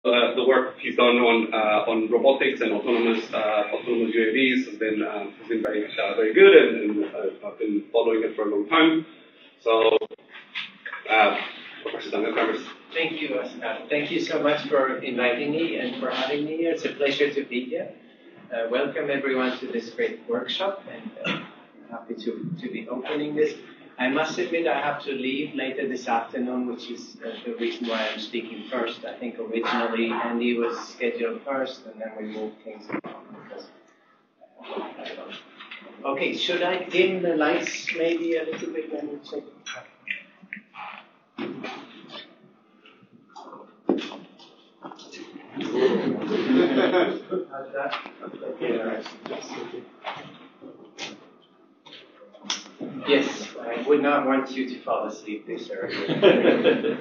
The work he's done on robotics and autonomous UAVs has been very good, and I've been following it for a long time. So, Professor Daniel Cremers. Thank you, thank you so much for inviting me and for having me here. It's a pleasure to be here. Welcome everyone to this great workshop, and I'm happy to be opening this. I must admit I have to leave later this afternoon, which is the reason why I'm speaking first. I think originally Andy was scheduled first, and then we moved things along because okay, should I dim the lights maybe a little bit? Let me check. How's that? Okay, all right. Yes, I would not want you to fall asleep this early.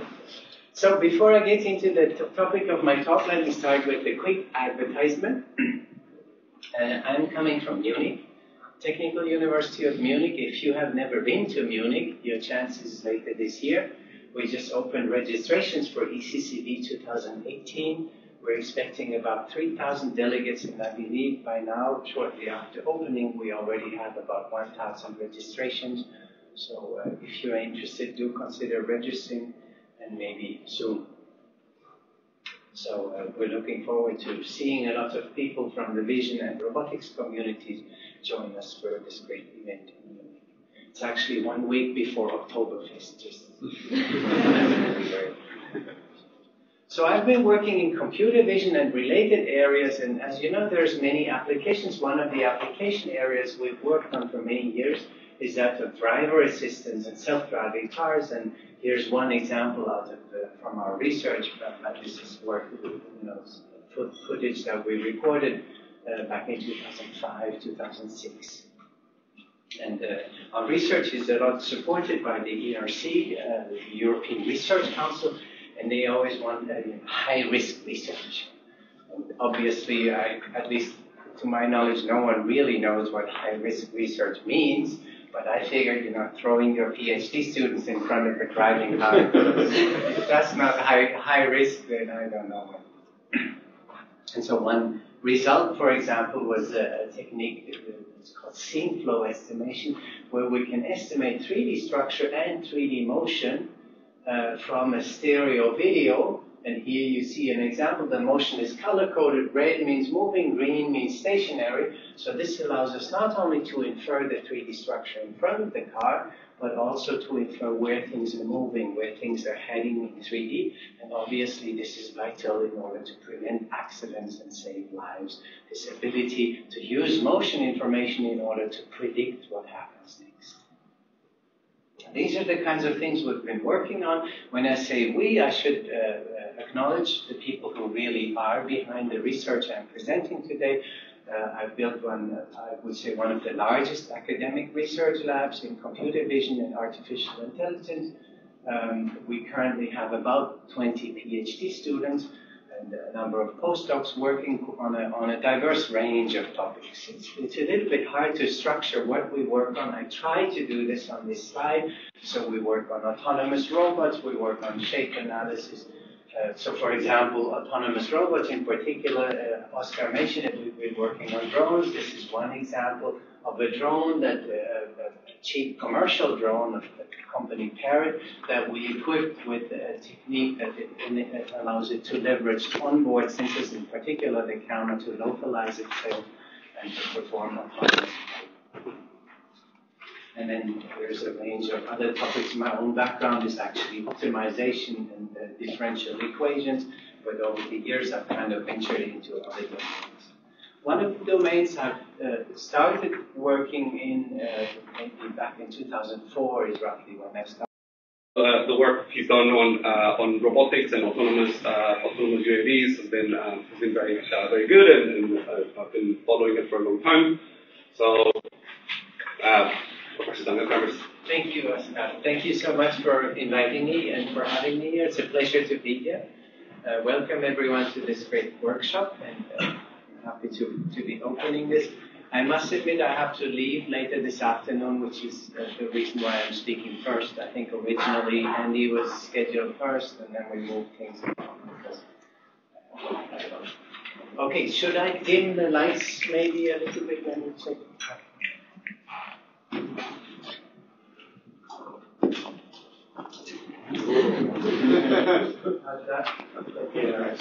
So before I get into the topic of my talk, let me start with a quick advertisement. I'm coming from Munich, Technical University of Munich. If you have never been to Munich, your chance is later this year. We just opened registrations for ECCV 2018. We're expecting about 3,000 delegates, and I believe by now, shortly after opening, we already have about 1,000 registrations. So if you're interested, do consider registering, and maybe soon. So we're looking forward to seeing a lot of people from the vision and robotics communities join us for this great event in Munich. It's actually 1 week before Oktoberfest. So I've been working in computer vision and related areas, and as you know, there's many applications. One of the application areas we've worked on for many years is that of driver assistance and self-driving cars, and here's one example out of from our research. This is work, footage that we recorded back in 2005, 2006. And our research is a lot supported by the ERC, the European Research Council, and they always want high-risk research. And obviously, at least to my knowledge, no one really knows what high-risk research means, but I figured, throwing your PhD students in front of a driving car, if that's not high risk, then I don't know what. And so one result, for example, was a technique, it's called scene flow estimation, where we can estimate 3D structure and 3D motion from a stereo video. And here you see an example. The motion is color-coded. Red means moving, green means stationary. So this allows us not only to infer the 3D structure in front of the car, but also to infer where things are moving, where things are heading in 3D. And obviously this is vital in order to prevent accidents and save lives. This ability to use motion information in order to predict what happens next. These are the kinds of things we've been working on. When I say we, I should acknowledge the people who really are behind the research I'm presenting today. I've built one, I would say, one of the largest academic research labs in computer vision and artificial intelligence. We currently have about 20 PhD students and a number of postdocs working on a diverse range of topics. It's a little bit hard to structure what we work on. I try to do this on this slide. So we work on autonomous robots, we work on shape analysis. So for example, autonomous robots in particular, Oscar mentioned it, we've been working on drones. This is one example of a drone, that a cheap commercial drone of the company Parrot, that we equipped with a technique that allows it to leverage onboard sensors, in particular the camera, to localize itself and to perform autonomous. And then there's a range of other topics. My own background is actually optimization and differential equations, but over the years I've kind of ventured into other domains. One of the domains I've started working in maybe back in 2004 is roughly when I started. The work he's done on robotics and autonomous UAVs has been very good, and I've been following it for a long time. So. Professor Daniel Cremers. Thank you, thank you so much for inviting me and for having me here. It's a pleasure to be here. Welcome everyone to this great workshop, and I'm happy to be opening this. I must admit I have to leave later this afternoon, which is the reason why I'm speaking first. I think originally Andy was scheduled first, and then we moved things along because Okay, should I dim the lights maybe a little bit? Let me check. How's that? Okay, all right.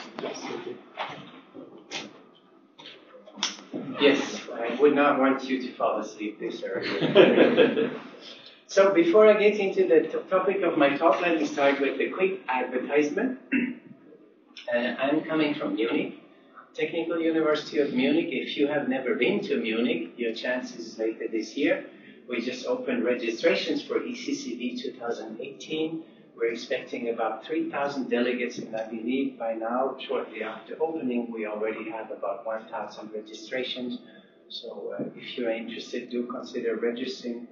Yes, I would not want you to fall asleep this early. So before I get into the topic of my talk, let me start with a quick advertisement. I'm coming from Munich, Technical University of Munich. If you have never been to Munich, your chance is later this year. We just opened registrations for ECCV 2018. We're expecting about 3,000 delegates, and I believe by now, shortly after opening, we already have about 1,000 registrations. So if you're interested, do consider registering,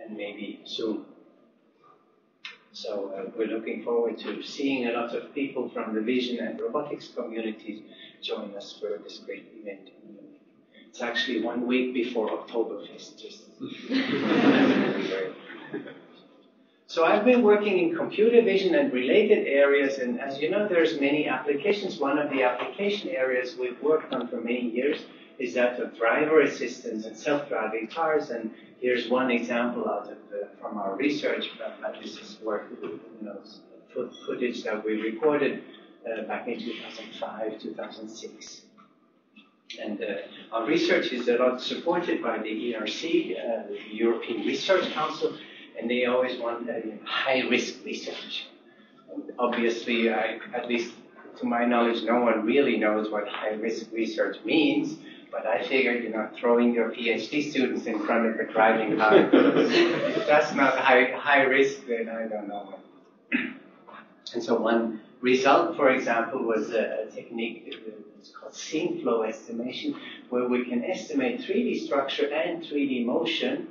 and maybe soon. So we're looking forward to seeing a lot of people from the vision and robotics communities join us for this great event. It's actually 1 week before Oktoberfest. Just So I've been working in computer vision and related areas, and as you know, there's many applications. One of the application areas we've worked on for many years is that of driver assistance and self-driving cars, and here's one example out of from our research. This is work, footage that we recorded back in 2005, 2006. And our research is a lot supported by the ERC, the European Research Council, and they always want high-risk research. And obviously, at least to my knowledge, no one really knows what high-risk research means, but I figured, throwing your PhD students in front of a driving car, if that's not high risk, then I don't know. And so one result, for example, was a technique it's called scene flow estimation, where we can estimate 3D structure and 3D motion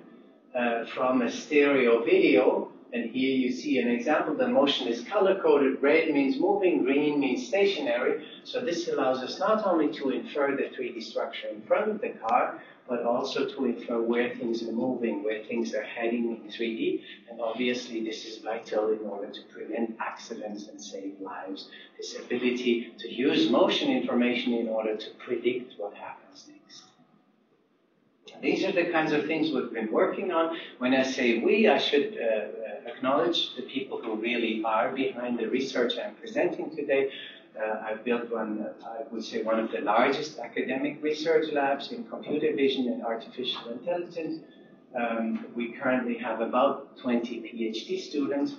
from a stereo video. And here you see an example. The motion is color-coded. Red means moving, green means stationary. So this allows us not only to infer the 3D structure in front of the car, but also to infer where things are moving, where things are heading in 3D. And obviously, this is vital in order to prevent accidents and save lives. This ability to use motion information in order to predict what happens next. These are the kinds of things we've been working on. When I say we, I should acknowledge the people who really are behind the research I'm presenting today. I've built I would say one of the largest academic research labs in computer vision and artificial intelligence. We currently have about 20 PhD students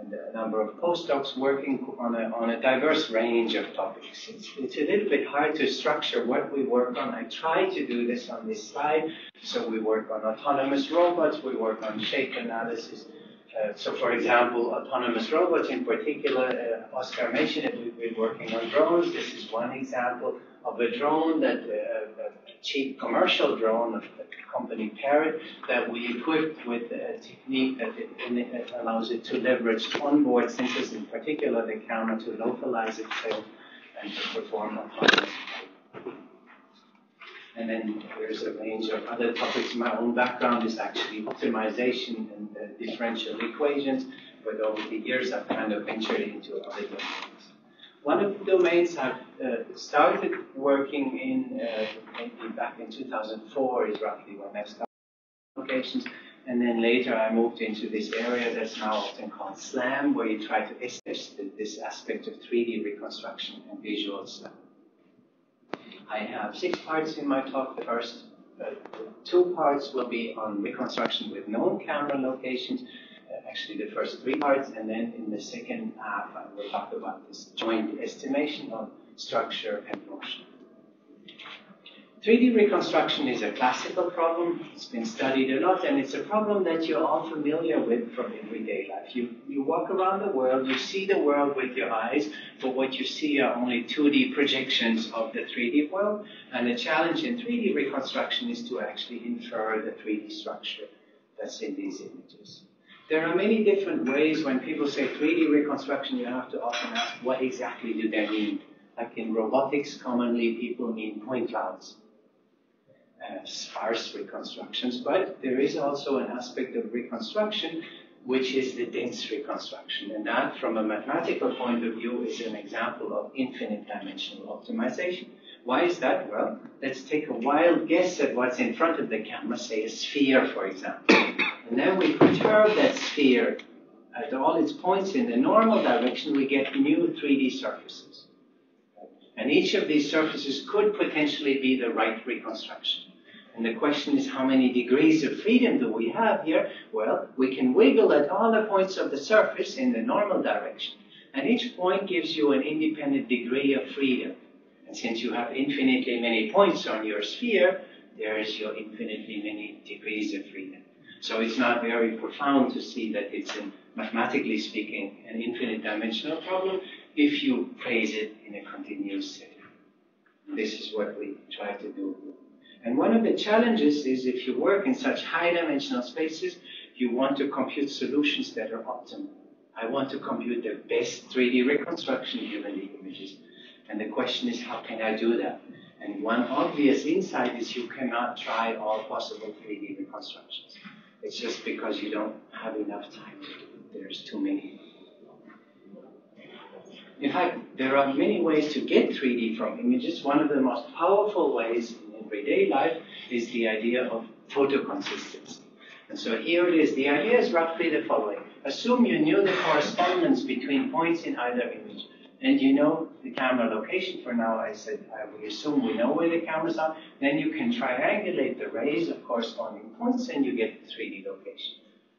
and a number of postdocs working on a diverse range of topics. It's a little bit hard to structure what we work on. I try to do this on this slide. So we work on autonomous robots, we work on shape analysis. So for example, autonomous robots in particular, Oscar mentioned it, we've been working on drones. This is one example of a drone that, a cheap commercial drone of the company Parrot, that we equipped with a technique that allows it to leverage onboard sensors, in particular the camera, to localize itself and to perform autonomous. And then there's a range of other topics. My own background is actually optimization and differential equations, but over the years I've kind of ventured into other domains. One of the domains I've started working in maybe back in 2004 is roughly when I started applications, and then later I moved into this area that's now often called SLAM, where you try to estimate this aspect of 3D reconstruction and visual SLAM. I have 6 parts in my talk. The first 2 parts will be on reconstruction with known camera locations, actually the first 3 parts, and then in the second half I will talk about this joint estimation of structure and motion. 3D reconstruction is a classical problem. It's been studied a lot, and it's a problem that you're all familiar with from everyday life. You walk around the world, you see the world with your eyes, but what you see are only 2D projections of the 3D world, and the challenge in 3D reconstruction is to actually infer the 3D structure that's in these images. There are many different ways. When people say 3D reconstruction, you have to often ask, what exactly do they mean? Like in robotics, commonly people mean point clouds. Sparse reconstructions, but there is also an aspect of reconstruction which is the dense reconstruction, and that from a mathematical point of view is an example of infinite dimensional optimization, Why is that? Well, let's take a wild guess at what's in front of the camera, say a sphere, for example. And then we perturb that sphere at all its points in the normal direction, we get new 3D surfaces. And each of these surfaces could potentially be the right reconstruction. And the question is, how many degrees of freedom do we have here? Well, we can wiggle at all the points of the surface in the normal direction. And each point gives you an independent degree of freedom. And since you have infinitely many points on your sphere, there is your infinitely many degrees of freedom. So it's not very profound to see that it's, mathematically speaking, an infinite dimensional problem if you phrase it in a continuous setting. This is what we try to do. And one of the challenges is if you work in such high-dimensional spaces, you want to compute solutions that are optimal. I want to compute the best 3D reconstruction given the images. And the question is, how can I do that? And one obvious insight is you cannot try all possible 3D reconstructions. It's just because you don't have enough time to do it. There's too many. In fact, there are many ways to get 3D from images. One of the most powerful ways in everyday life is the idea of photoconsistency. And so here it is. The idea is roughly the following. Assume you knew the correspondence between points in either image. And you know the camera location. For now, I said we assume we know where the cameras are. Then you can triangulate the rays of corresponding points and you get the 3D location.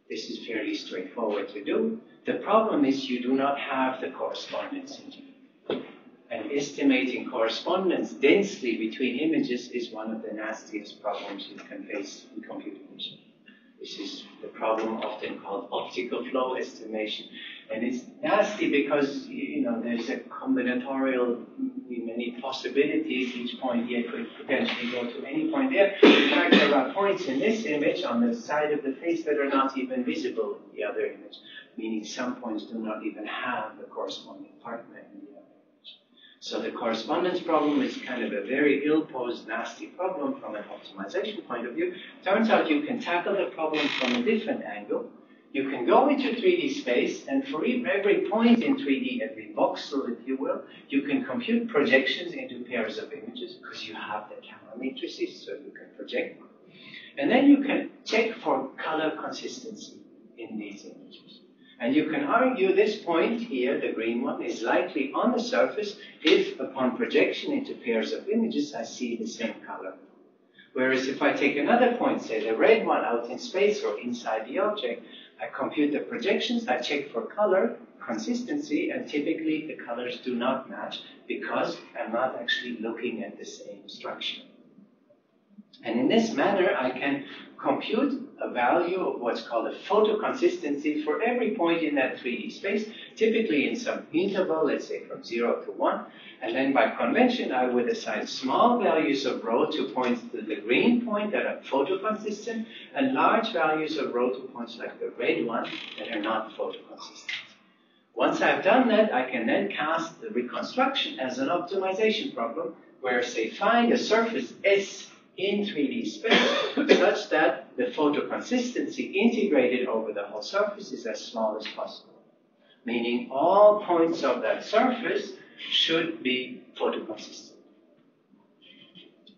This is fairly straightforward to do. The problem is you do not have the correspondence in. And estimating correspondence densely between images is one of the nastiest problems you can face in computer vision. This is the problem often called optical flow estimation. And it's nasty because, there's a combinatorial, many possibilities. Each point here could potentially go to any point there. In fact, there are points in this image on the side of the face that are not even visible in the other image, meaning some points do not even have the corresponding partner in the other image. So the correspondence problem is kind of a very ill-posed, nasty problem from an optimization point of view. Turns out you can tackle the problem from a different angle. You can go into 3D space, and for every point in 3D, every voxel, if you will, you can compute projections into pairs of images because you have the camera matrices, so you can project them. And then you can check for color consistency in these images. And you can argue this point here, the green one, is likely on the surface if, upon projection into pairs of images, I see the same color. Whereas if I take another point, say the red one out in space or inside the object, I compute the projections, I check for color consistency, and typically the colors do not match because I'm not actually looking at the same structure. And in this manner, I can compute a value of what's called a photoconsistency for every point in that 3D space, typically in some interval, let's say from 0 to 1. And then by convention, I would assign small values of rho to points to the green point that are photoconsistent, and large values of rho to points like the red one that are not photoconsistent. Once I've done that, I can then cast the reconstruction as an optimization problem, where, say, find a surface S in 3D space such that the photoconsistency integrated over the whole surface is as small as possible. Meaning all points of that surface should be photoconsistent.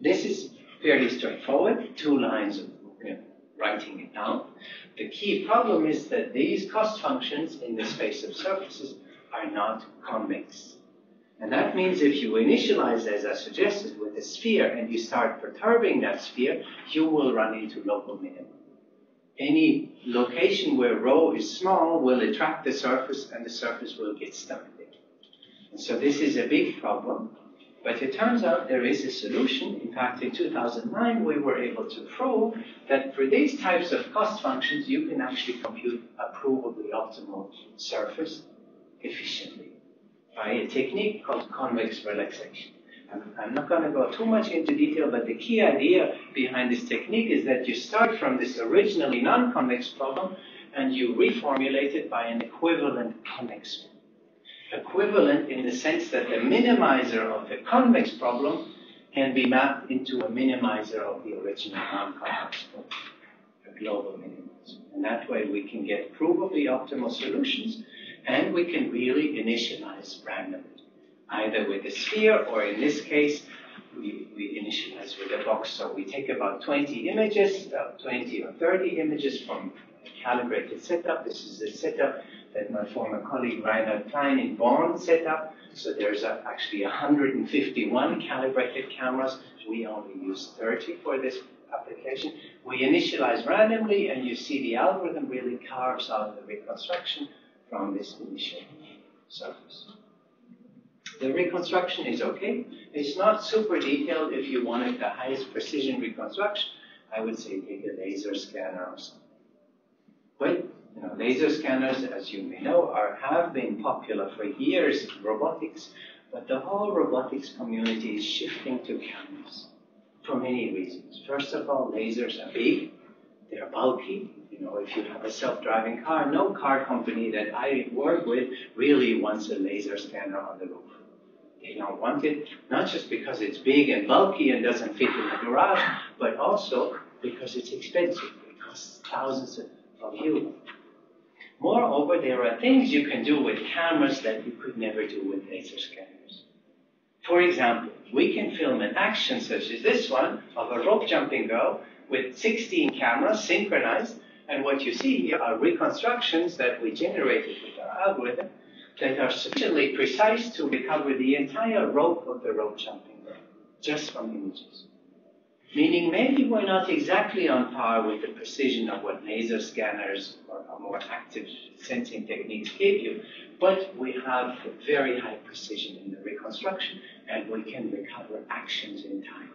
This is fairly straightforward, 2 lines of writing it down. The key problem is that these cost functions in the space of surfaces are not convex. And that means if you initialize, as I suggested, with a sphere and you start perturbing that sphere, you will run into local minimum. Any location where rho is small will attract the surface and the surface will get stuck there. And so this is a big problem. But it turns out there is a solution. In fact, in 2009, we were able to prove that for these types of cost functions, you can actually compute a provably optimal surface efficiently by a technique called convex relaxation. I'm not going to go too much into detail, but the key idea behind this technique is that you start from this originally non-convex problem and you reformulate it by an equivalent convex one. Equivalent in the sense that the minimizer of the convex problem can be mapped into a minimizer of the original non-convex problem, a global minimizer. And that way we can get provably optimal solutions, and we can really initialize randomly, either with a sphere or, in this case, we initialize with a box. So we take about 20 images, about 20 or 30 images from a calibrated setup. This is the setup that my former colleague Reinhard Klein in Bonn set up. So there's actually 151 calibrated cameras. We only use 30 for this application. We initialize randomly, and you see the algorithm really carves out the reconstruction from this initial surface. The reconstruction is okay. It's not super detailed. If you wanted the highest precision reconstruction, I would say take a laser scanner or something. But laser scanners, as you may know, have been popular for years in robotics, but the whole robotics community is shifting to cameras for many reasons. First of all, lasers are big, they're bulky. If you have a self-driving car, no car company that I work with really wants a laser scanner on the roof. They don't want it, not just because it's big and bulky and doesn't fit in the garage, but also because it's expensive. It costs thousands of euros. Moreover, there are things you can do with cameras that you could never do with laser scanners. For example, we can film an action such as this one of a rope jumping girl with 16 cameras synchronized, and what you see here are reconstructions that we generated with our algorithm that are sufficiently precise to recover the entire rope of the rope jumping girl, just from images. Meaning maybe we're not exactly on par with the precision of what laser scanners or more active sensing techniques give you, but we have very high precision in the reconstruction, and we can recover actions in time.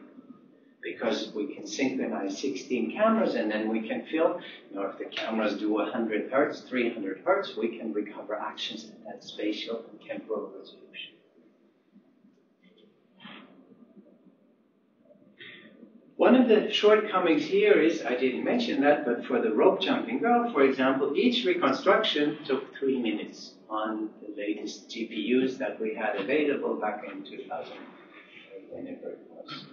Because we can synchronize 16 cameras, and then we can film. If the cameras do 100 hertz, 300 hertz, we can recover actions at that spatial and temporal resolution. One of the shortcomings here is, I didn't mention that, but for the rope jumping girl, for example, each reconstruction took 3 minutes on the latest GPUs that we had available back in 2000, whenever it was.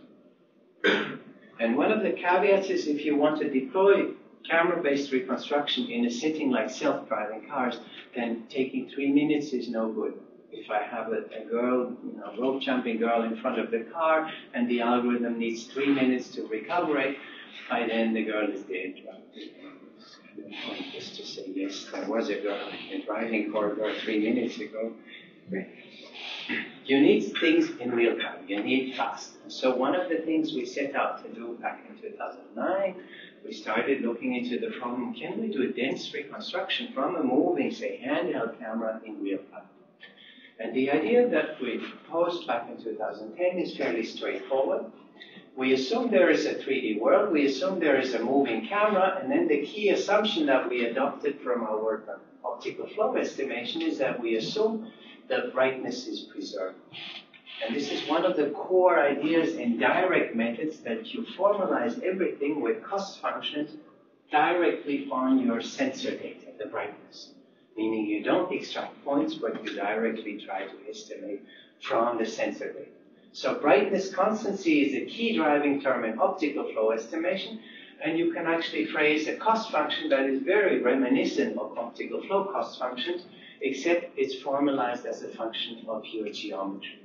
And one of the caveats is if you want to deploy camera-based reconstruction in a setting like self-driving cars, then taking 3 minutes is no good. If I have a girl, rope jumping girl in front of the car, and the algorithm needs 3 minutes to recover it, by then the girl is dead. The point is to say, yes, there was a girl in the driving corridor 3 minutes ago. You need things in real time. You need fast. And so one of the things we set out to do back in 2009, we started looking into the problem, can we do a dense reconstruction from a moving, say, handheld camera in real time? And the idea that we proposed back in 2010 is fairly straightforward. We assume there is a 3D world, we assume there is a moving camera, and then the key assumption that we adopted from our work on optical flow estimation is that we assume that brightness is preserved. And this is one of the core ideas in direct methods, that you formalize everything with cost functions directly on your sensor data, the brightness. Meaning you don't extract points, but you directly try to estimate from the sensor data. So brightness constancy is a key driving term in optical flow estimation, and you can actually phrase a cost function that is very reminiscent of optical flow cost functions, except it's formalized as a function of your geometry.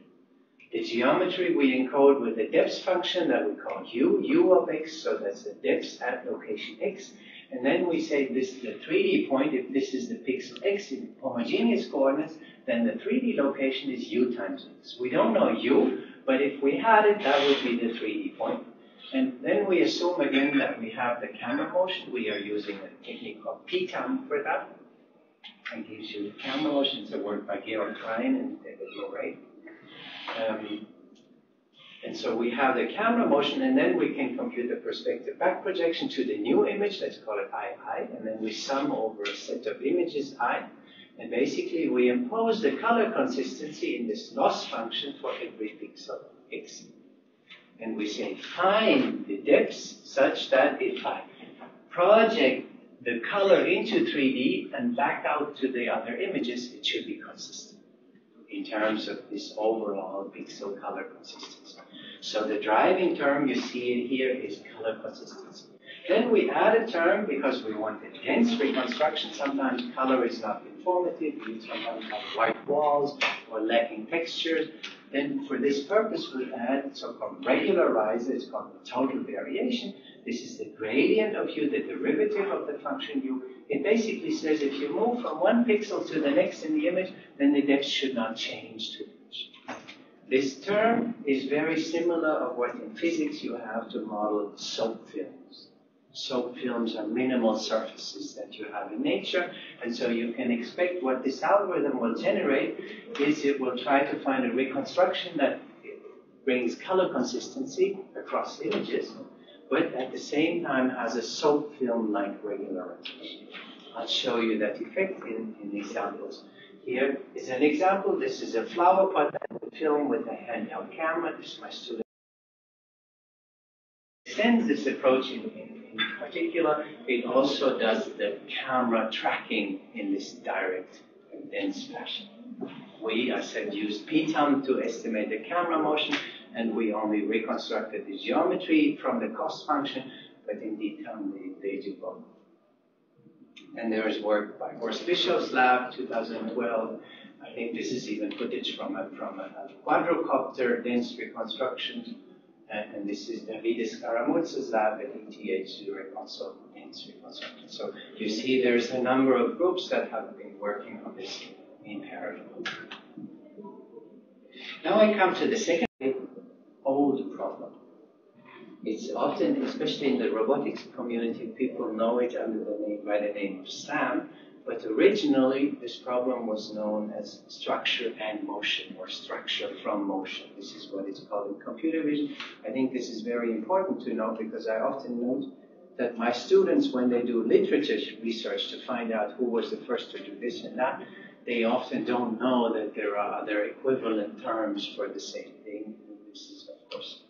The geometry we encode with a depth function that we call u of x, so that's the depth at location x. And then we say this is the 3D point. If this is the pixel x in homogeneous coordinates, then the 3D location is u times x. We don't know u, but if we had it, that would be the 3D point. And then we assume again that we have the camera motion. We are using a technique called p-time for that. It gives you the camera motion. It's a work by Georg Klein and David Lorraine. And so we have the camera motion, and then we can compute the perspective back projection to the new image. Let's call it I, and then we sum over a set of images I. And basically, we impose the color consistency in this loss function for every pixel x. And we say find the depths such that if I project the color into 3D and back out to the other images, it should be consistent in terms of this overall pixel color consistency. So the driving term you see here is color consistency. Then we add a term because we want a dense reconstruction. Sometimes color is not informative. You sometimes have white walls or lacking textures. Then for this purpose, we add so-called regularizer. It's called the total variation. This is the gradient of u, the derivative of the function u. It basically says if you move from one pixel to the next in the image, then the depth should not change too much. This term is very similar of what in physics you have to model soap films. Soap films are minimal surfaces that you have in nature, and so you can expect what this algorithm will generate is it will try to find a reconstruction that brings color consistency across images, but at the same time has a soap film-like regularization. I'll show you that effect in examples. Here is an example. This is a flower pot film with a handheld camera. This is my student. Extends this approach in particular. It also does the camera tracking in this direct and dense fashion. We, as I said, used PTUM to estimate the camera motion, and we only reconstructed the geometry from the cost function, but in DTUM they do both. And there is work by Horst Bischof's lab, 2012. I think this is even footage from a quadrocopter dense reconstruction. And this is Davide Scaramuzza's lab at ETH Zurich, also dense reconstruction. So you see there's a number of groups that have been working on this in parallel. Now I come to the second old problem. It's often, especially in the robotics community, people know it by the name of SAM, but originally this problem was known as structure and motion, or structure from motion. This is what it's called in computer vision. I think this is very important to know because I often note that my students, when they do literature research to find out who was the first to do this and that, they often don't know that there are other equivalent terms for the same thing. This is, of course,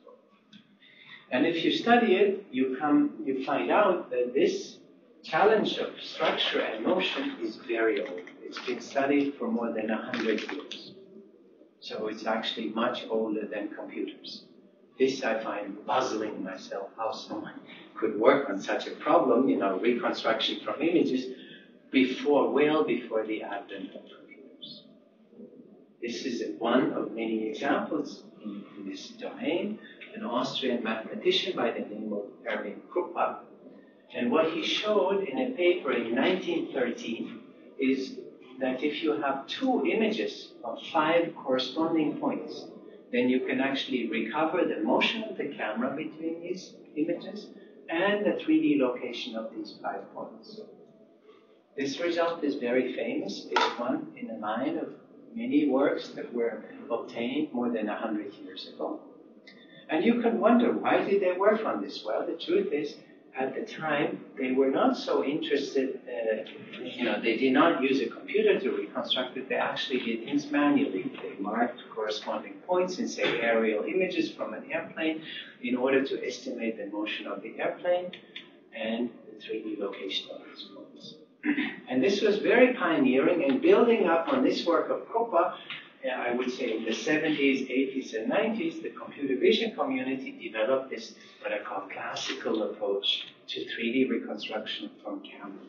and if you study it, you find out that this challenge of structure and motion is very old. It's been studied for more than 100 years. So it's actually much older than computers. This I find puzzling myself, how someone could work on such a problem, reconstruction from images, well before the advent of computers. This is one of many examples in this domain. An Austrian mathematician by the name of Erwin Kruppa. And what he showed in a paper in 1913 is that if you have two images of 5 corresponding points, then you can actually recover the motion of the camera between these images and the 3D location of these 5 points. This result is very famous. It's one in a line of many works that were obtained more than 100 years ago. And you can wonder, why did they work on this? Well, the truth is, at the time, they were not so interested, they did not use a computer to reconstruct it. They actually did things manually. They marked corresponding points in, say, aerial images from an airplane in order to estimate the motion of the airplane and the 3D location of these points. And this was very pioneering, and building up on this work of Kruppa, I would say in the 70s, 80s, and 90s, the computer vision community developed this, what I call classical approach to 3D reconstruction from camera.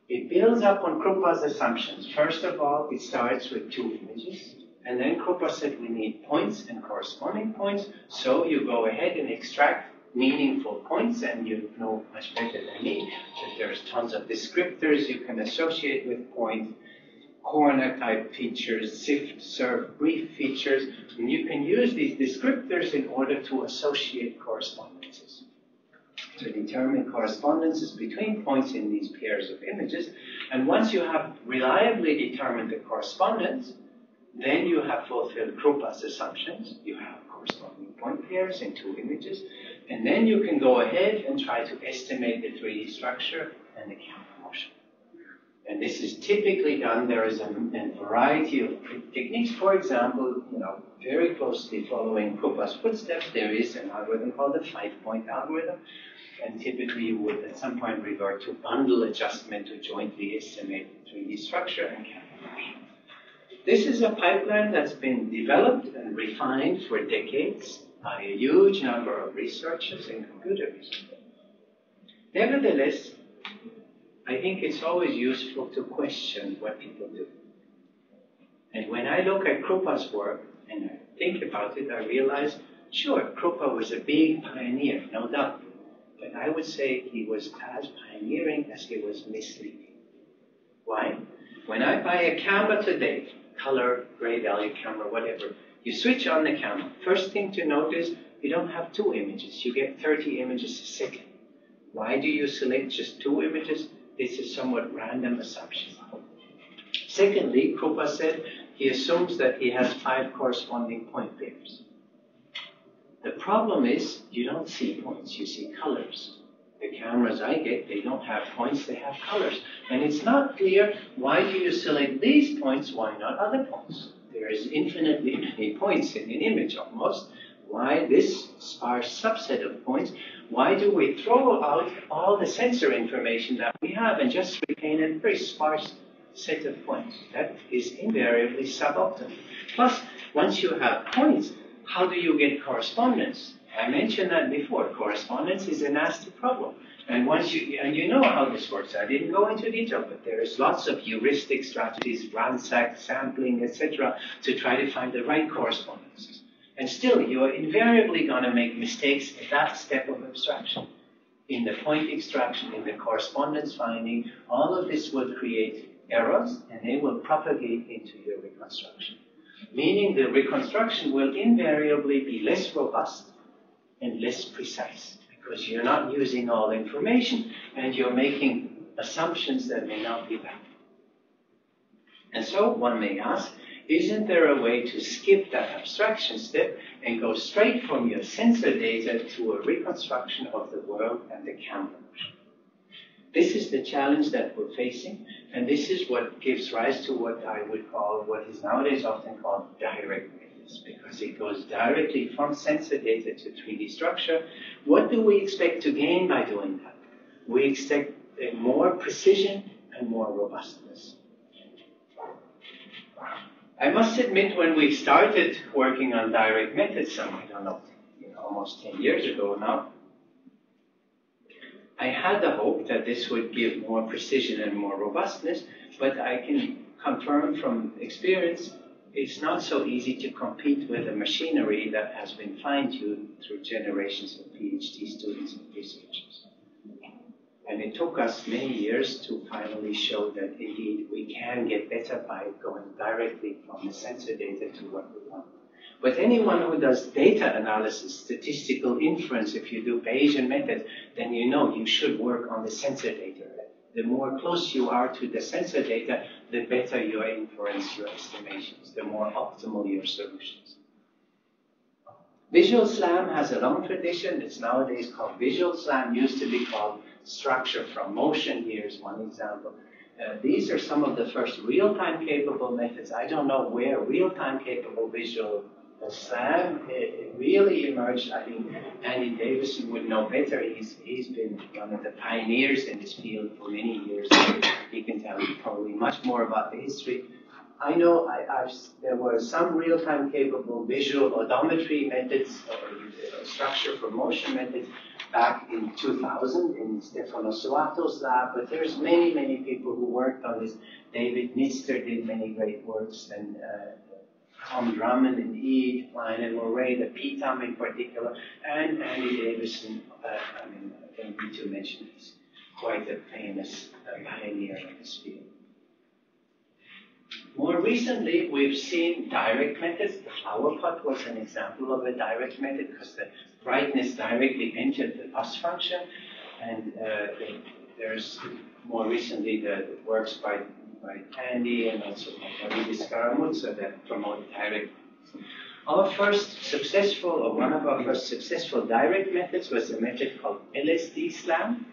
It builds up on Kruppa's assumptions. First of all, it starts with 2 images. And then Kruppa said we need points and corresponding points. So you go ahead and extract meaningful points, and you know much better than me that there's tons of descriptors you can associate with points. Corner type features, sift, serve, brief features, and you can use these descriptors in order to associate correspondences. To determine correspondences between points in these pairs of images, and once you have reliably determined the correspondence, then you have fulfilled Kruppa's assumptions. You have corresponding point pairs in 2 images, and then you can go ahead and try to estimate the 3D structure and the camera motion. And this is typically done. There is a variety of techniques. For example, very closely following Kruppa's footsteps, there is an algorithm called the 5-point algorithm. And typically you would at some point revert to bundle adjustment to jointly estimate the 3D structure and camera motion. This is a pipeline that's been developed and refined for decades by a huge number of researchers in computer vision. Nevertheless, I think it's always useful to question what people do. And when I look at Kruppa's work and I think about it, I realize, sure, Krupa was a big pioneer, no doubt. But I would say he was as pioneering as he was misleading. Why? When I buy a camera today, color, gray value camera, whatever, you switch on the camera. First thing to note is you don't have 2 images. You get 30 images a second. Why do you select just 2 images? This is somewhat random assumption. Secondly, Krupa said he assumes that he has 5 corresponding point pairs. The problem is you don't see points, you see colors. The cameras I get, they don't have points, they have colors. And it's not clear, why do you select these points, why not other points? There is infinitely many points in an image almost. Why this sparse subset of points? Why do we throw out all the sensor information that we have and just retain a very sparse set of points? That is invariably suboptimal. Plus, once you have points, how do you get correspondence? I mentioned that before. Correspondence is a nasty problem. And you know how this works. I didn't go into detail, but there is lots of heuristic strategies, ransack, sampling, etc., to try to find the right correspondences. And still, you're invariably going to make mistakes at that step of abstraction. In the point extraction, in the correspondence finding, all of this will create errors, and they will propagate into your reconstruction. Meaning the reconstruction will invariably be less robust and less precise, because you're not using all the information and you're making assumptions that may not be valid. And so one may ask, isn't there a way to skip that abstraction step and go straight from your sensor data to a reconstruction of the world and the camera motion? This is the challenge that we're facing, and this is what gives rise to what I would call, what is nowadays often called direct methods, because it goes directly from sensor data to 3D structure. What do we expect to gain by doing that? We expect more precision and more robustness. I must admit, when we started working on direct methods, I don't know, almost 10 years ago now, I had the hope that this would give more precision and more robustness, but I can confirm from experience, it's not so easy to compete with a machinery that has been fine-tuned through generations of PhD students and researchers. And it took us many years to finally show that indeed we can get better by going directly from the sensor data to what we want. But anyone who does data analysis, statistical inference, if you do Bayesian methods, then you know you should work on the sensor data. The more close you are to the sensor data, the better your inference, your estimations, the more optimal your solutions. Visual SLAM has a long tradition. It's nowadays called Visual SLAM, used to be called structure from motion. Here's one example. These are some of the first real-time capable methods. I don't know where real-time capable visual SLAM really emerged. I think Andy Davison would know better. He's been one of the pioneers in this field for many years. He can tell you probably much more about the history. I know there were some real-time capable visual odometry methods or structure for motion methods back in 2000 in Stefano Suato's lab, but there's many, many people who worked on this. David Nister did many great works, and Tom Drummond and Ede, Klein and Moray, the PTOM in particular, and Andy Davison, I don't need to mention, he's quite a famous pioneer in this field. More recently, we've seen direct methods. The flower pot was an example of a direct method because the brightness directly entered the bus function. And there's more recently the works by Andy and also by Davide Scaramuzza that promote direct. Our first successful, or one of our first successful direct methods was a method called LSD SLAM.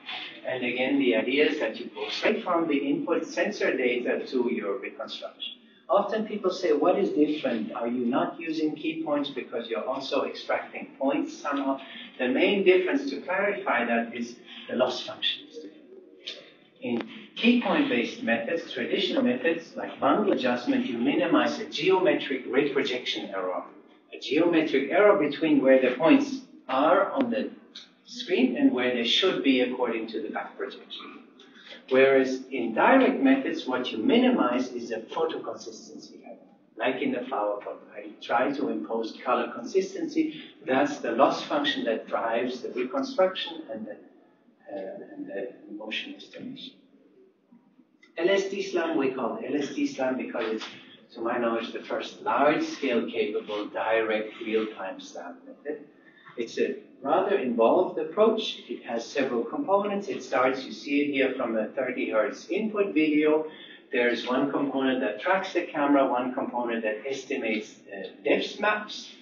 And again, the idea is that you go straight from the input sensor data to your reconstruction. Often people say, what is different? Are you not using key points because you're also extracting points somehow? The main difference, to clarify that, is the loss function is different. In key point-based methods, traditional methods like bundle adjustment, you minimize a geometric reprojection error. A geometric error between where the points are on the screen and where they should be according to the back projection. Whereas in direct methods, what you minimize is a photo consistency error. like in the flower pot. I try to impose color consistency. That's the loss function that drives the reconstruction and the motion estimation. LSD SLAM, we call it LSD SLAM because it's, to my knowledge, the first large-scale capable direct real-time SLAM method. It's a rather involved approach. It has several components. It starts, you see it here, from a 30 hertz input video. There's one component that tracks the camera, one component that estimates depth maps,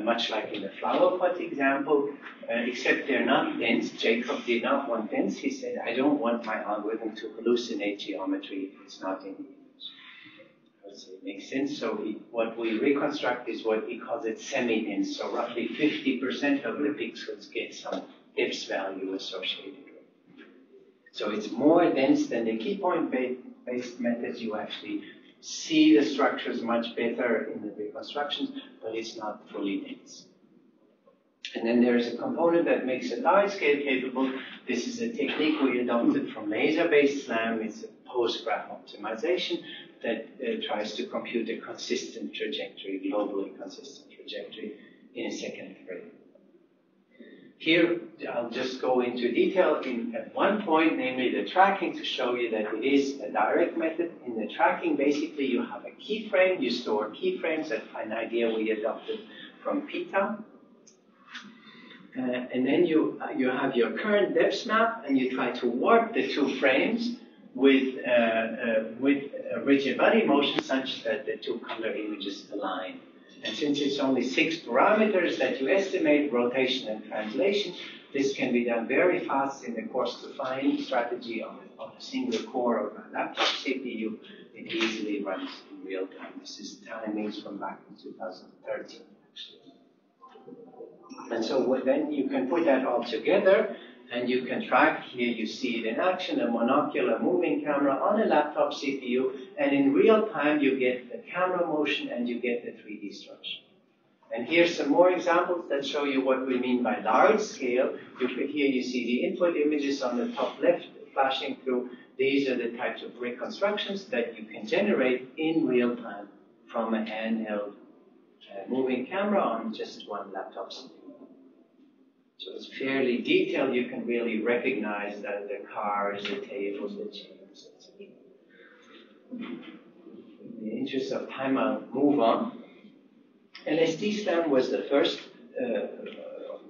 much like in the flower pot example, except they're not dense. Jacob did not want dense. He said, I don't want my algorithm to hallucinate geometry if it's not in the image. I would say it makes sense. So what we reconstruct is what he calls it semi-dense. So roughly 50% of the pixels get some depth value associated with it. So it's more dense than the key point based methods. You actually see the structures much better in the reconstructions, but it's not fully dense. And then there's a component that makes it large-scale capable. This is a technique we adopted from laser-based SLAM. It's a post-graph optimization that tries to compute a consistent trajectory, globally consistent trajectory in a second frame. Here, I'll just go into detail at one point, namely the tracking, to show you that it is a direct method. In the tracking, basically, you have a keyframe. You store keyframes. That's an idea we adopted from PITA. And then you have your current depth map, and you try to warp the two frames with a rigid body motion such that the two color images align. And since it's only 6 parameters that you estimate, rotation and translation, this can be done very fast in the coarse-to-fine strategy on a single core of a laptop CPU. It easily runs in real time. This is timings from back in 2013, actually. And so then you can put that all together, and you can track. Here you see it in action, a monocular moving camera on a laptop CPU, and in real time you get the camera motion and you get the 3D structure. And here's some more examples that show you what we mean by large scale. Here you see the input images on the top left flashing through. These are the types of reconstructions that you can generate in real time from a handheld moving camera on just one laptop CPU. So it's fairly detailed. You can really recognize that the cars, the tables, the chairs, etc. In the interest of time, I'll move on. LSD SLAM was the first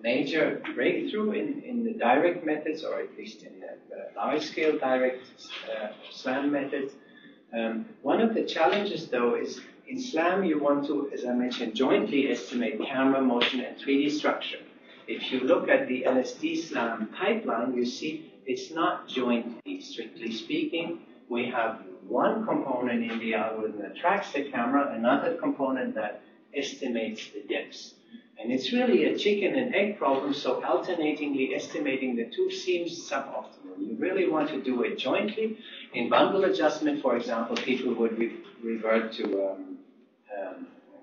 major breakthrough in the direct methods, or at least in the large-scale direct SLAM methods. One of the challenges, though, is in SLAM you want to, as I mentioned, jointly estimate camera motion and 3D structure. If you look at the LSD SLAM pipeline, you see it's not jointly, strictly speaking. We have one component in the algorithm that tracks the camera, another component that estimates the depths. And it's really a chicken and egg problem, so alternatingly estimating the two seems suboptimal. You really want to do it jointly. In bundle adjustment, for example, people would revert to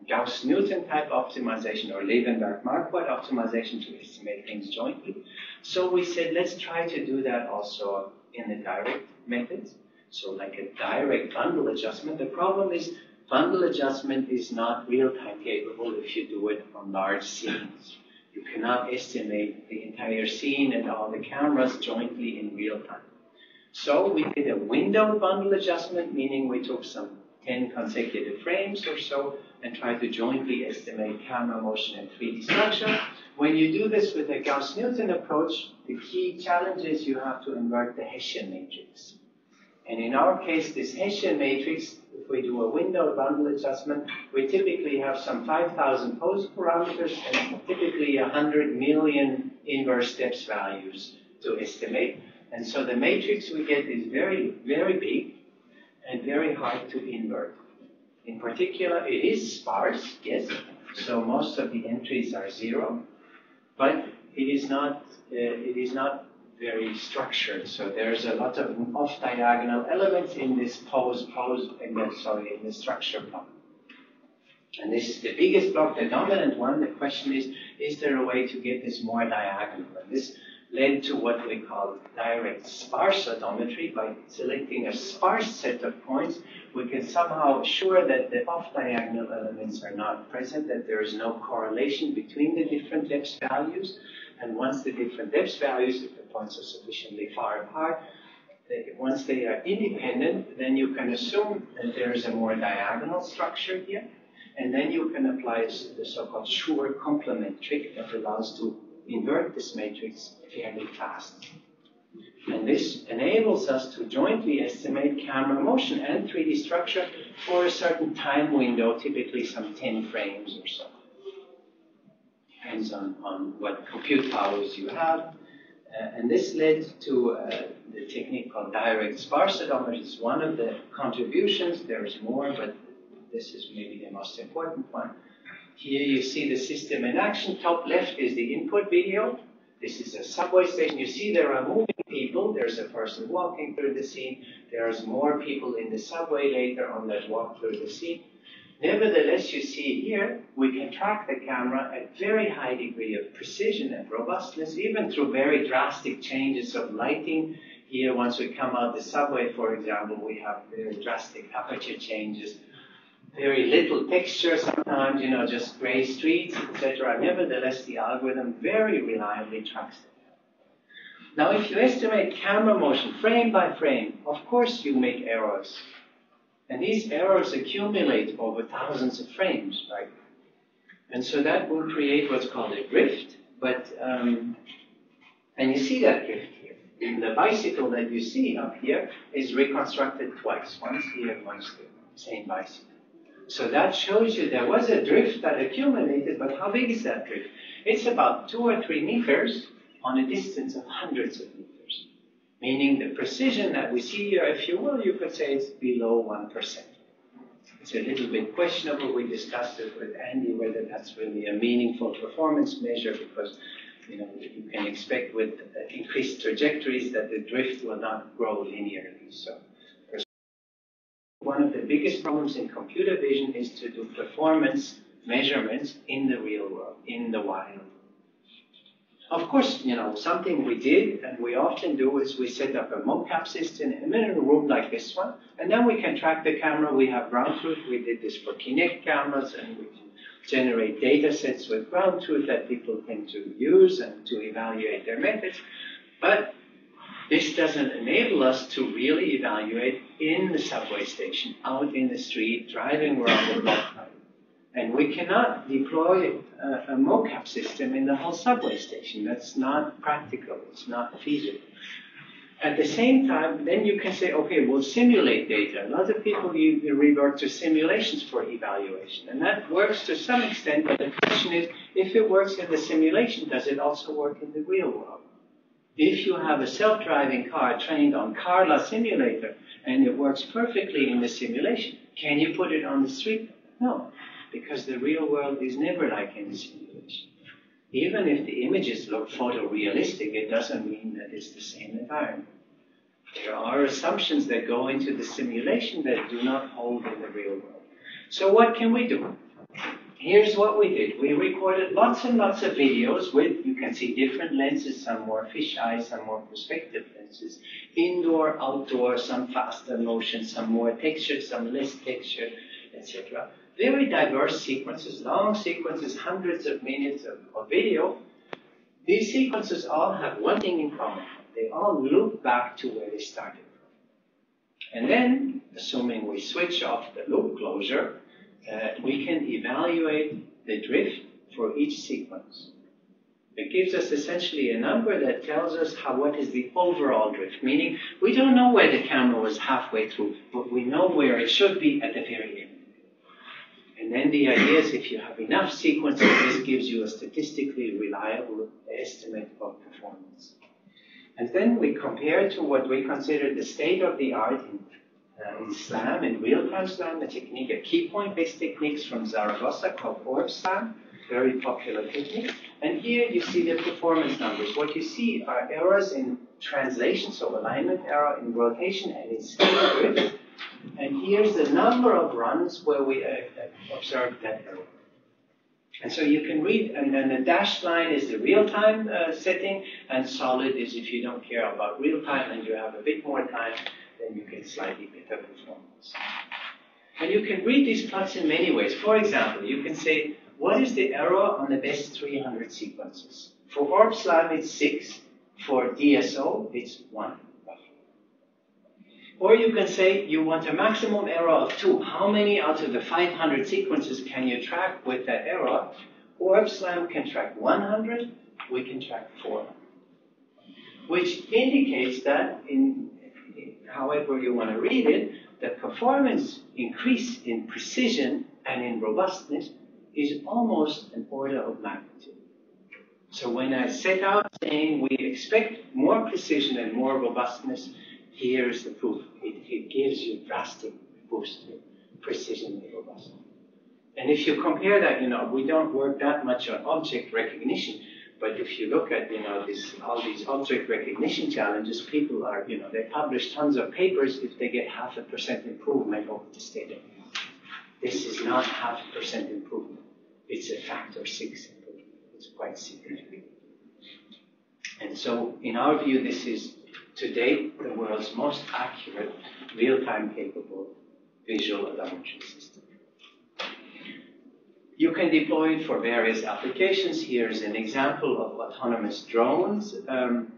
Gauss-Newton type optimization or Levenberg-Marquardt optimization to estimate things jointly. So we said, let's try to do that also in the direct methods. So like a direct bundle adjustment. The problem is bundle adjustment is not real-time capable if you do it on large scenes. You cannot estimate the entire scene and all the cameras jointly in real time. So we did a windowed bundle adjustment, meaning we took some 10 consecutive frames or so and try to jointly estimate camera motion and 3D structure. When you do this with a Gauss-Newton approach, the key challenge is you have to invert the Hessian matrix. And in our case, this Hessian matrix, if we do a windowed bundle adjustment, we typically have some 5,000 pose parameters and typically 100 million inverse depth values to estimate. And so the matrix we get is very, very big and very hard to invert. In particular, it is sparse, yes, so most of the entries are 0, but it is not very structured. So there's a lot of off-diagonal elements in this in the structure block. And this is the biggest block, the dominant one. The question is there a way to get this more diagonal? And this led to what we call direct sparse odometry. By selecting a sparse set of points, we can somehow assure that the off-diagonal elements are not present, that there is no correlation between the different depth values. And once the different depth values, if the points are sufficiently far apart, once they are independent, then you can assume that there is a more diagonal structure here. And then you can apply the so-called Schur complement trick that allows to invert this matrix fairly fast. And this enables us to jointly estimate camera motion and 3D structure for a certain time window, typically some 10 frames or so. Depends on what compute powers you have. And this led to the technique called direct sparse odometry. It's one of the contributions. There's more, but this is maybe the most important one. Here you see the system in action. Top left is the input video. This is a subway station. You see there are moving people. There's a person walking through the scene. There's more people in the subway later on that walk through the scene. Nevertheless, you see here, we can track the camera at very high degree of precision and robustness, even through very drastic changes of lighting. Here, once we come out the subway, for example, we have very drastic aperture changes, very little texture sometimes, just gray streets, etc. Nevertheless, the algorithm very reliably tracks it. Now, if you estimate camera motion frame by frame, of course you make errors. And these errors accumulate over thousands of frames, right? And so that will create what's called a drift. And you see that drift here. And the bicycle that you see up here is reconstructed twice. Once here, once the same bicycle. So that shows you there was a drift that accumulated, but how big is that drift? It's about 2 or 3 meters on a distance of hundreds of meters. Meaning the precision that we see here, if you will, you could say it's below 1%. It's a little bit questionable. We discussed it with Andy whether that's really a meaningful performance measure because you can expect with increased trajectories that the drift will not grow linearly. So one of the biggest problems in computer vision is to do performance measurements in the real world, in the wild. Of course, something we did, and we often do, is we set up a mocap system in a room like this one, and then we can track the camera. We have ground truth. We did this for Kinect cameras, and we can generate data sets with ground truth that people tend to use and to evaluate their methods. But this doesn't enable us to really evaluate in the subway station, out in the street, driving around the block. And we cannot deploy a mocap system in the whole subway station. That's not practical. It's not feasible. At the same time, then you can say, okay, we'll simulate data. A lot of people revert to simulations for evaluation. And that works to some extent, but the question is, if it works in the simulation, does it also work in the real world? If you have a self-driving car trained on Carla simulator, and it works perfectly in the simulation, can you put it on the street? No. Because the real world is never like in the simulation. Even if the images look photorealistic, it doesn't mean that it's the same environment. There are assumptions that go into the simulation that do not hold in the real world. So what can we do? Here's what we did. We recorded lots and lots of videos with, you can see different lenses, some more fisheye, some more perspective lenses, indoor, outdoor, some faster motion, some more texture, some less texture, etc. Very diverse sequences, long sequences, hundreds of minutes of video. These sequences all have one thing in common. They all loop back to where they started from. And then, assuming we switch off the loop closure, we can evaluate the drift for each sequence. It gives us essentially a number that tells us what is the overall drift, meaning we don't know where the camera was halfway through, but we know where it should be at the very end. And then the idea is if you have enough sequences, this gives you a statistically reliable estimate of performance. And then we compare to what we consider the state-of-the-art in SLAM, in real-time SLAM, a technique, a key point-based techniques from Zaragoza called Orb SLAM, very popular technique. And here you see the performance numbers. What you see are errors in translation, so alignment error in rotation and in scale drift. And here's the number of runs where we observed that error. And so you can read, and then the dashed line is the real-time setting, and solid is if you don't care about real-time and you have a bit more time, then you get slightly better performance. And you can read these plots in many ways. For example, you can say, what is the error on the best 300 sequences? For orb slime, it's 6. For DSO, it's 1. Or you can say you want a maximum error of 2. How many out of the 500 sequences can you track with that error? Orb slam can track 100. We can track 400. Which indicates that, however you want to read it, the performance increase in precision and in robustness is almost an order of magnitude. So when I set out saying we expect more precision and more robustness, here's the proof. It gives you drastic boost in precision and robustness. And if you compare that, we don't work that much on object recognition, but if you look at, all these object recognition challenges, people are, they publish tons of papers if they get 0.5% improvement over the state of the art. This is not 0.5% improvement. It's a factor 6 improvement. It's quite significant. And so, in our view, this is, to date, the world's most accurate, real-time capable visual odometry system. You can deploy it for various applications. Here's an example of autonomous drones. And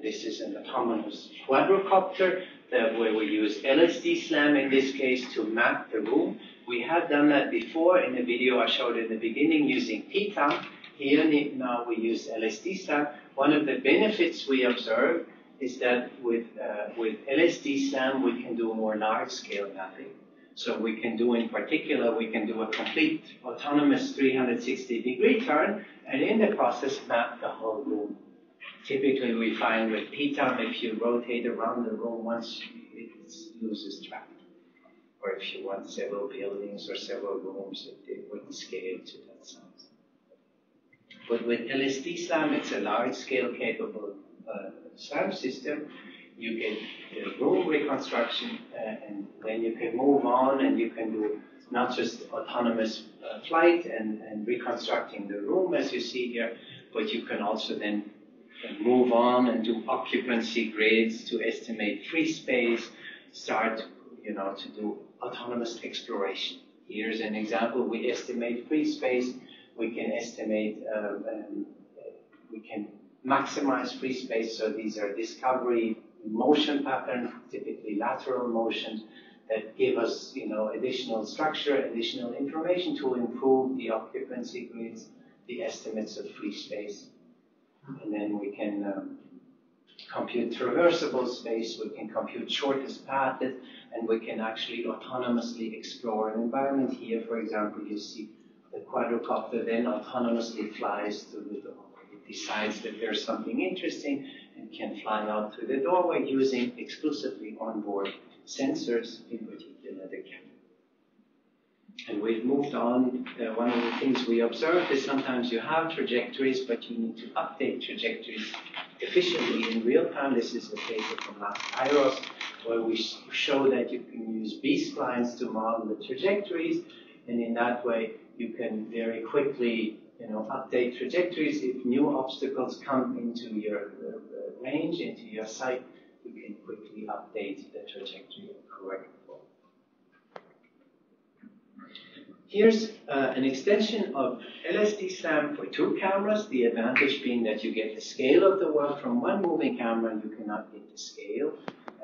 this is an autonomous quadrocopter where we use LSD SLAM in this case to map the room. We have done that before in the video I showed in the beginning using PTAM. Here now we use LSD SLAM. One of the benefits we observe is that with LSD SLAM we can do more large-scale mapping. So we can do, in particular, we can do a complete autonomous 360-degree turn, and in the process map the whole room. Typically we find with PTAM, if you rotate around the room once, it loses track. Or if you want several buildings or several rooms, it wouldn't scale to that size. But with LSD SLAM, it's a large-scale capable SLAM system. You get the room reconstruction, and then you can move on, and you can do not just autonomous flight and reconstructing the room as you see here, but you can also then move on and do occupancy grids to estimate free space, start to do autonomous exploration. Here's an example. We estimate free space. We can estimate, we can maximize free space. So these are discovery motion patterns, typically lateral motions, that give us, additional structure, additional information to improve the occupancy grids, the estimates of free space. And then we can compute traversable space, we can compute shortest paths, and we can actually autonomously explore an environment. Here, for example, you see the quadrocopter then autonomously flies to the door. It decides that there's something interesting and can fly out through the doorway using exclusively onboard sensors, in particular the camera. And we've moved on. One of the things we observed is sometimes you have trajectories, but you need to update trajectories efficiently in real time. This is a paper from last Kairos, where we show that you can use B-splines to model the trajectories, and in that way you can very quickly update trajectories. If new obstacles come into your range, into your sight, you can quickly update the trajectory and correct form. Here's an extension of LSD SLAM for 2 cameras, the advantage being that you get the scale of the world. From one moving camera, you cannot get the scale.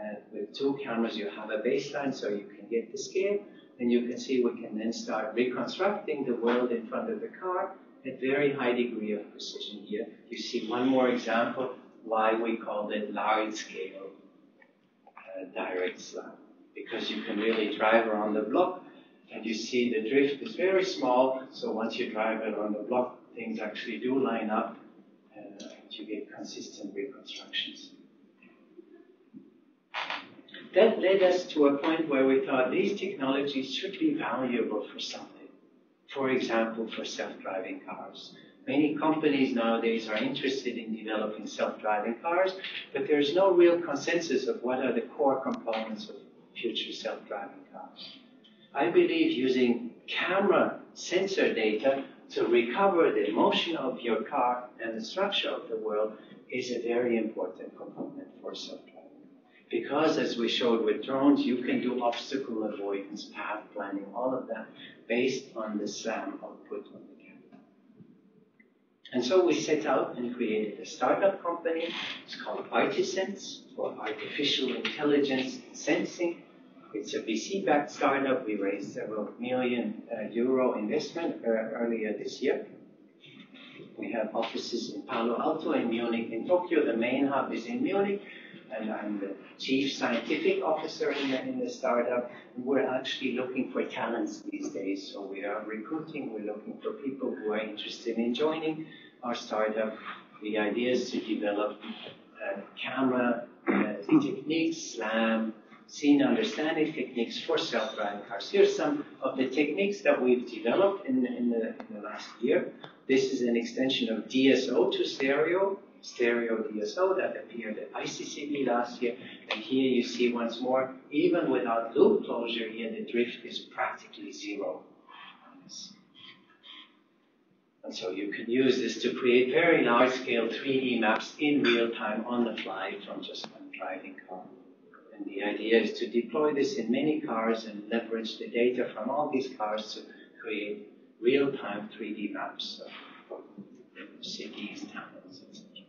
And with 2 cameras, you have a baseline, so you can get the scale. And you can see we can then start reconstructing the world in front of the car at very high degree of precision here. You see one more example why we call it large-scale direct SLAM, because you can really drive around the block, and you see the drift is very small, so once you drive around the block, things actually do line up, and you get consistent reconstructions. That led us to a point where we thought these technologies should be valuable for something. For example, for self-driving cars. Many companies nowadays are interested in developing self-driving cars, but there's no real consensus of what are the core components of future self-driving cars. I believe using camera sensor data to recover the motion of your car and the structure of the world is a very important component for self-driving. Because as we showed with drones, you can do obstacle avoidance, path planning, all of that based on the SLAM output on the camera. And so we set out and created a startup company. It's called Artisens, for Artificial Intelligence Sensing. It's a VC-backed startup. We raised several million euro investment earlier this year. We have offices in Palo Alto, in Munich, in Tokyo. The main hub is in Munich, and I'm the chief scientific officer in the startup. And we're actually looking for talents these days. So we are recruiting. We're looking for people who are interested in joining our startup. The idea is to develop camera techniques, SLAM, scene understanding techniques for self-driving cars. Here's some of the techniques that we've developed in the last year. This is an extension of DSO to stereo DSO that appeared at ICCB last year. And here you see once more, even without loop closure here, the drift is practically zero. And so you can use this to create very large-scale 3D maps in real time on the fly from just one driving car. And the idea is to deploy this in many cars and leverage the data from all these cars to create real-time 3D maps of cities, towns, etc.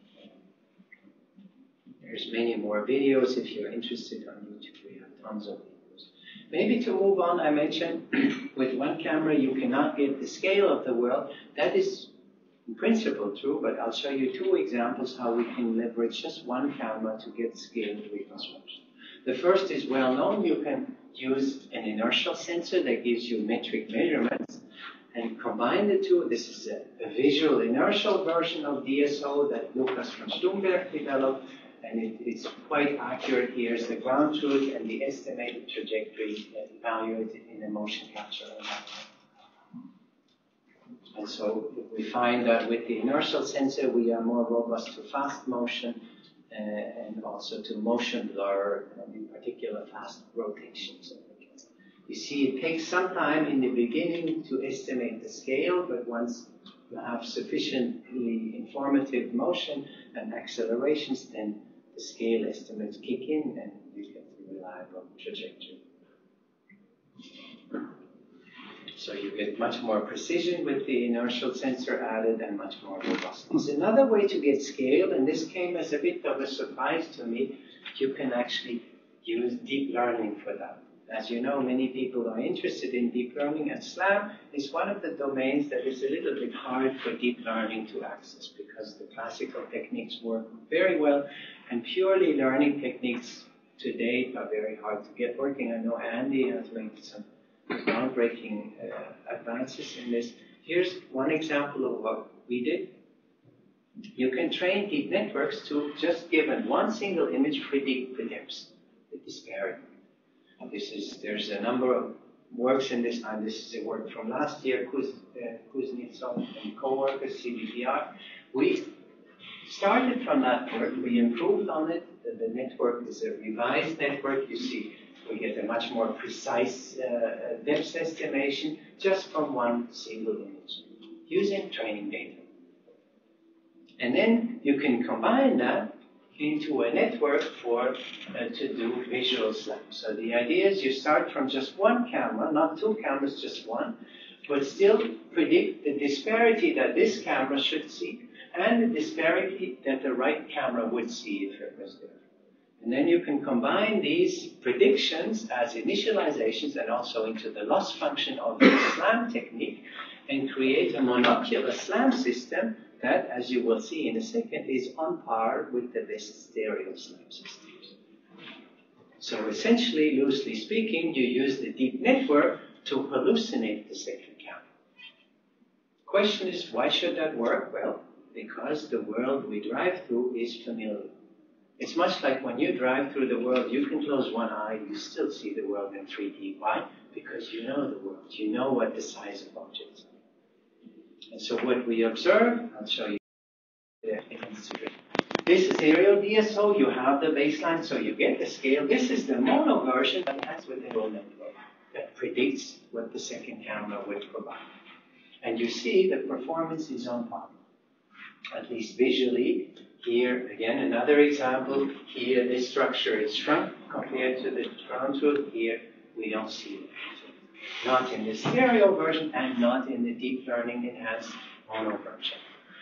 There's many more videos if you're interested on YouTube. We have tons of videos. Maybe to move on, I mentioned with one camera you cannot get the scale of the world. That is in principle true, but I'll show you two examples how we can leverage just one camera to get scaled reconstruction. The first is well known. You can use an inertial sensor that gives you metric measurements and combine the two. This is a visual inertial version of DSO that Lucas from Stumberg developed, and it's quite accurate. Here's the ground truth and the estimated trajectory evaluated in a motion capture environment. And so we find that with the inertial sensor, we are more robust to fast motion and also to motion blur, and in particular fast rotations. You see, it takes some time in the beginning to estimate the scale, but once you have sufficiently informative motion and accelerations, then the scale estimates kick in and you get a reliable trajectory. So you get much more precision with the inertial sensor added and much more robustness. Another way to get scale, and this came as a bit of a surprise to me, you can actually use deep learning for that. As you know, many people are interested in deep learning, and SLAM is one of the domains that is a little bit hard for deep learning to access because the classical techniques work very well, and purely learning techniques to date are very hard to get working. I know Andy has made some groundbreaking advances in this. Here's one example of what we did. You can train deep networks to just given one single image predict the depths, the disparity. There's a number of works in this, and this is a work from last year, Kuznetsov and co-workers, CVPR. We started from that work, we improved on it. The network is a revised network. You see, we get a much more precise depth estimation just from one single image using training data. And then you can combine that into a network to do visual SLAM. So the idea is you start from just one camera, not two cameras, just one, but still predict the disparity that this camera should see and the disparity that the right camera would see if it was there. And then you can combine these predictions as initializations and also into the loss function of the SLAM technique and create a monocular SLAM system that, as you will see in a second, is on par with the best stereo SLAM systems. So essentially, loosely speaking, you use the deep network to hallucinate the second camera. Question is, why should that work? Well, because the world we drive through is familiar. It's much like when you drive through the world, you can close one eye, you still see the world in 3D. Why? Because you know the world. You know what the size of objects are. And so what we observe, I'll show you there. This is aerial DSO. You have the baseline, so you get the scale. This is the mono version that has with the neural network. that predicts what the second camera will provide. And you see the performance is on par, at least visually. Here, again, another example. Here, this structure is shrunk compared to the ground truth. Here, we don't see it. Not in the stereo version and not in the deep learning enhanced mono version.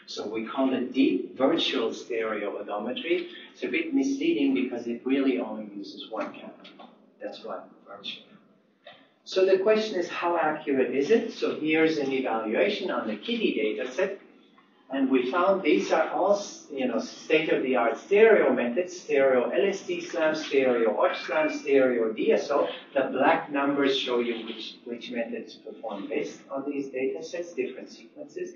So we call it deep virtual stereo odometry. It's a bit misleading because it really only uses one camera. That's why virtual. So the question is, how accurate is it? So here's an evaluation on the KITTI data set. And we found these are all, state-of-the-art stereo methods: stereo LSD slam, stereo Arch slam, stereo DSO. The black numbers show you which methods perform best on these data sets, different sequences.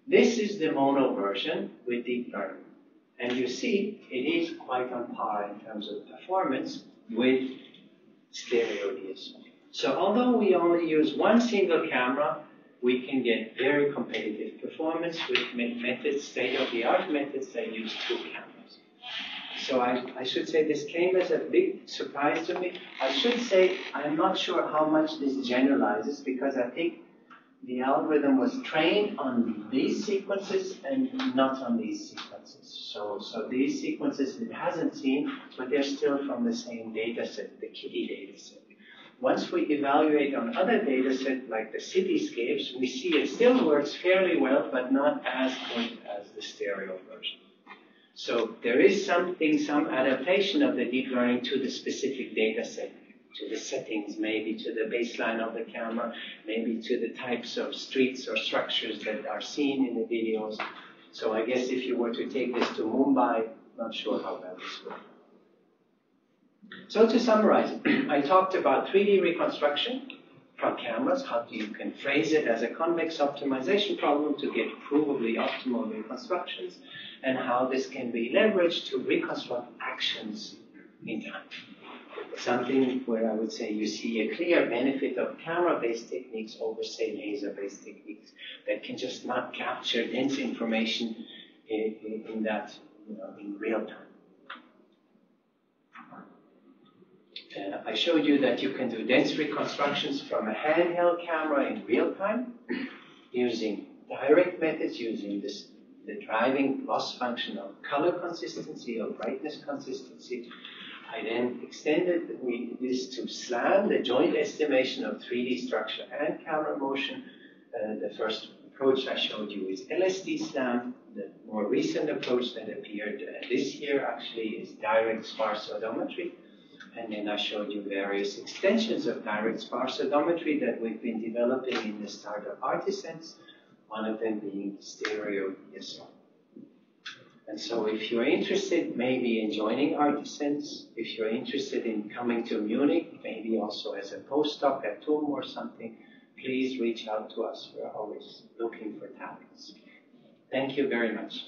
This is the mono version with deep learning. And you see, it is quite on par in terms of performance with stereo DSO. So although we only use one single camera, we can get very competitive performance with methods, state-of-the-art methods that use two cameras. So I should say this came as a big surprise to me. I should say I'm not sure how much this generalizes, because I think the algorithm was trained on these sequences and not on these sequences. So these sequences it hasn't seen, but they're still from the same data set, the KITTI data set. Once we evaluate on other data sets like the cityscapes, we see it still works fairly well, but not as good as the stereo version. So there is some adaptation of the deep learning to the specific data set, to the settings, maybe to the baseline of the camera, maybe to the types of streets or structures that are seen in the videos. So I guess if you were to take this to Mumbai, not sure how well this would. So to summarize, I talked about 3D reconstruction from cameras, how you can phrase it as a convex optimization problem to get provably optimal reconstructions, and how this can be leveraged to reconstruct actions in time. Something where I would say you see a clear benefit of camera-based techniques over, say, laser-based techniques that can just not capture dense information in real time. I showed you that you can do dense reconstructions from a handheld camera in real time using direct methods, using the driving loss function of color consistency, of brightness consistency. I then extended this to SLAM, the joint estimation of 3D structure and camera motion. The first approach I showed you is LSD SLAM. The more recent approach that appeared this year actually is direct sparse odometry. And then I showed you various extensions of direct sparse odometry that we've been developing in the startup Artisans, one of them being stereo DSO. And so if you're interested maybe in joining Artisans, if you're interested in coming to Munich, maybe also as a postdoc at TUM or something, please reach out to us. We're always looking for talents. Thank you very much.